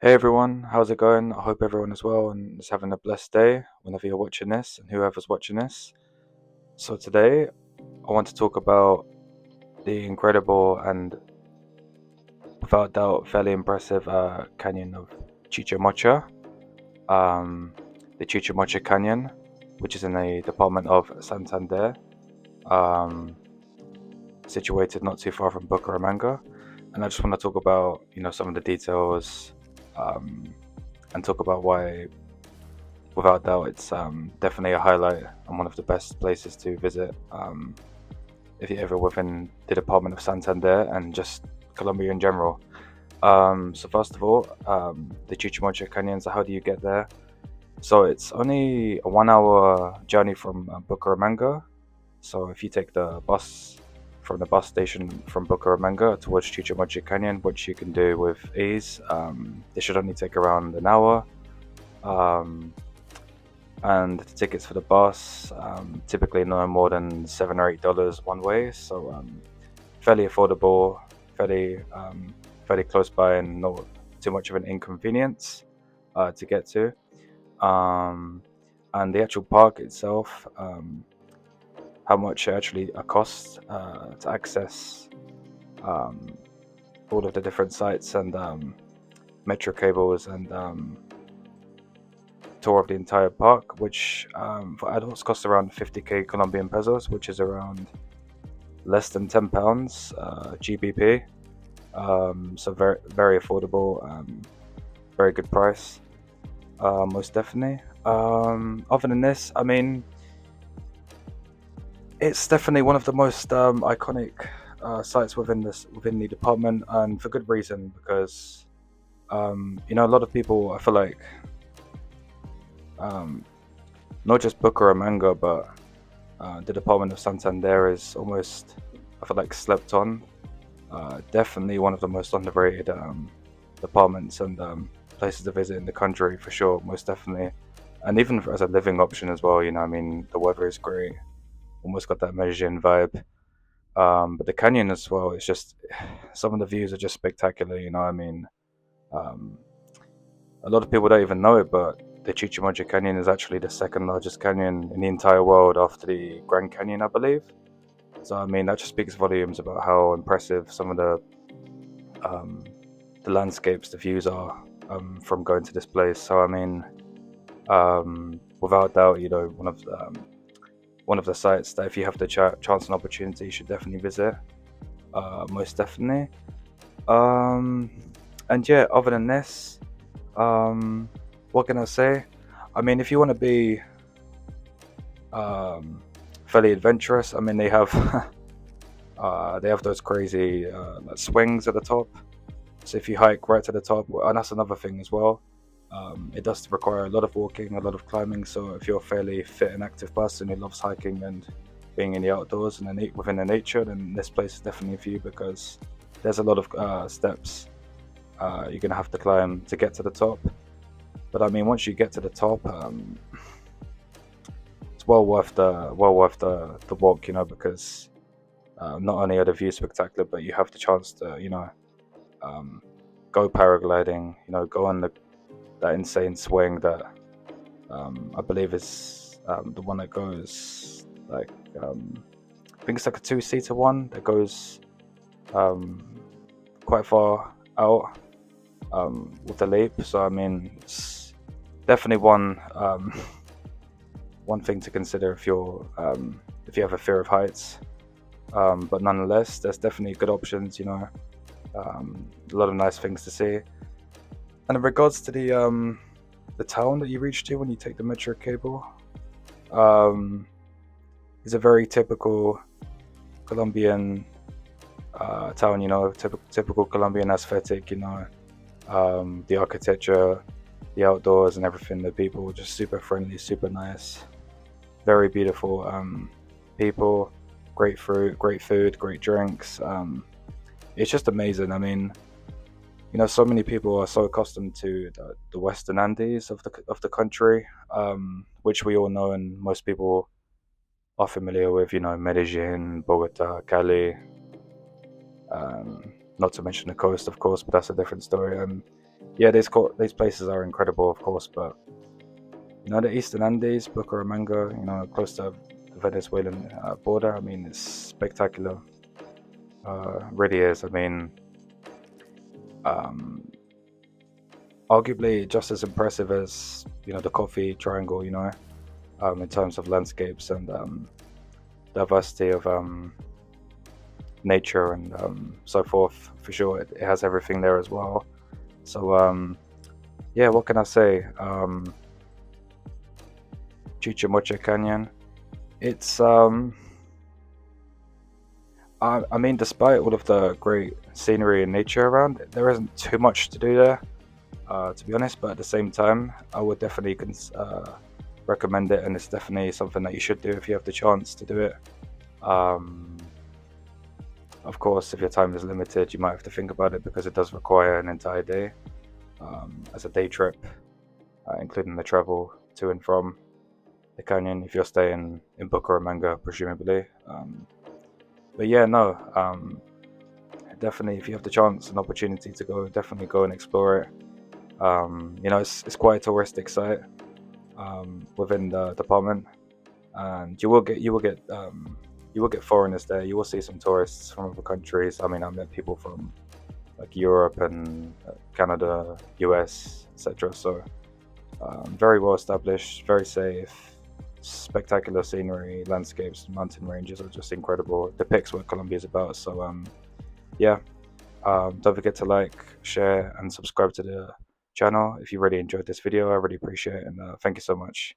Hey everyone, how's it going? I hope everyone is well and is having a blessed day whenever you're watching this and whoever's watching this. So today I want to talk about the incredible and without doubt fairly impressive canyon of Chichamocha, um, the Chichamocha Canyon, which is in the department of Santander, um, situated not too far from Bucaramanga. And I just want to talk about some of the details um, and talk about why without doubt, it's definitely a highlight and one of the best places to visit if you're ever within the Department of Santander and just Colombia in general. So first of all, the Chichamocha Canyon. So how do you get there? So it's only a 1 hour journey from Bucaramanga. So if you take the bus from the bus station from Bucaramanga towards Chichamocha Canyon, which you can do with ease, it should only take around an hour. Um, and the tickets for the bus typically no more than $7 or $8 one way, so fairly affordable, fairly fairly close by, and not too much of an inconvenience to get to. Um, and the actual park itself, how much it actually costs to access um, all of the different sites and metro cables and tour of the entire park, which for adults costs around 50k Colombian pesos, which is around less than £10 GBP. So very very affordable, very good price, most definitely. Other than this, I mean, it's definitely one of the most iconic sites within the department, and for good reason because a lot of people I feel like um, not just Bucaramanga, but the Department of Santander is almost, I feel like, slept on. Definitely one of the most underrated departments and places to visit in the country for sure, most definitely. And even as a living option as well, I mean, the weather is great, almost got that Medellin vibe. But the canyon as well, it's just, some of the views are just spectacular, I mean, um, a lot of people don't even know it, but the Chichamocha Canyon is actually the second largest canyon in the entire world after the Grand Canyon, I believe. So I mean, that just speaks volumes about how impressive some of um, the landscapes, the views are from going to this place. So I mean, without doubt, one of the sites that if you have the chance and opportunity, you should definitely visit. Most definitely. Um, and yeah, other than this, um, what can I say? I mean, if you want to be um, fairly adventurous, I mean, they have those crazy like swings at the top. So if you hike right to the top, and that's another thing as well, it does require a lot of walking, a lot of climbing. So if you're a fairly fit and active person who loves hiking and being in the outdoors and within the nature, then this place is definitely for you because there's a lot of steps you're gonna have to climb to get to the top. But I mean, once you get to the top, it's well worth the walk, because not only are the views spectacular, but you have the chance to um, go paragliding, go on that insane swing that I believe is the one that goes like I think it's like a two-seater one that goes um, quite far out with the leap. So I mean, it's definitely one thing to consider if you have a fear of heights. But nonetheless, there's definitely good options. A lot of nice things to see. And in regards to the town that you reach to when you take the metro cable, um, is a very typical Colombian town. Typical Colombian aesthetic. The architecture, the outdoors, and everything. The people were just super friendly, super nice, very beautiful people. Great fruit, great food, great drinks. It's just amazing. I mean, so many people are so accustomed to the Western Andes of the country, which we all know, and most people are familiar with. Medellin, Bogota, Cali, not to mention the coast, of course, but that's a different story. yeah, these places are incredible, of course, but the Eastern Andes, Bucaramanga, close to the Venezuelan border. I mean, it's spectacular. Really is. I mean, um, arguably just as impressive as the Coffee Triangle. In terms of landscapes and diversity of nature and so forth. For sure, it has everything there as well. So yeah, what can I say? Chichamocha Canyon. It's I mean, despite all of the great scenery and nature around, there isn't too much to do there, to be honest. But at the same time, I would definitely recommend it, and it's definitely something that you should do if you have the chance to do it. Um, of course, if your time is limited, you might have to think about it because it does require an entire day as a day trip, including the travel to and from the canyon if you're staying in Bucaramanga, presumably. But yeah, no, definitely if you have the chance and opportunity to go, definitely go and explore it. It's quite a touristic site within the department, and you will get foreigners there. You will see some tourists from other countries. I mean, I met people from like Europe and Canada, US, etc. So very well established, very safe, spectacular scenery, landscapes, mountain ranges are just incredible. It depicts what Colombia is about. So yeah, don't forget to like, share, and subscribe to the channel if you really enjoyed this video. I really appreciate it, and thank you so much.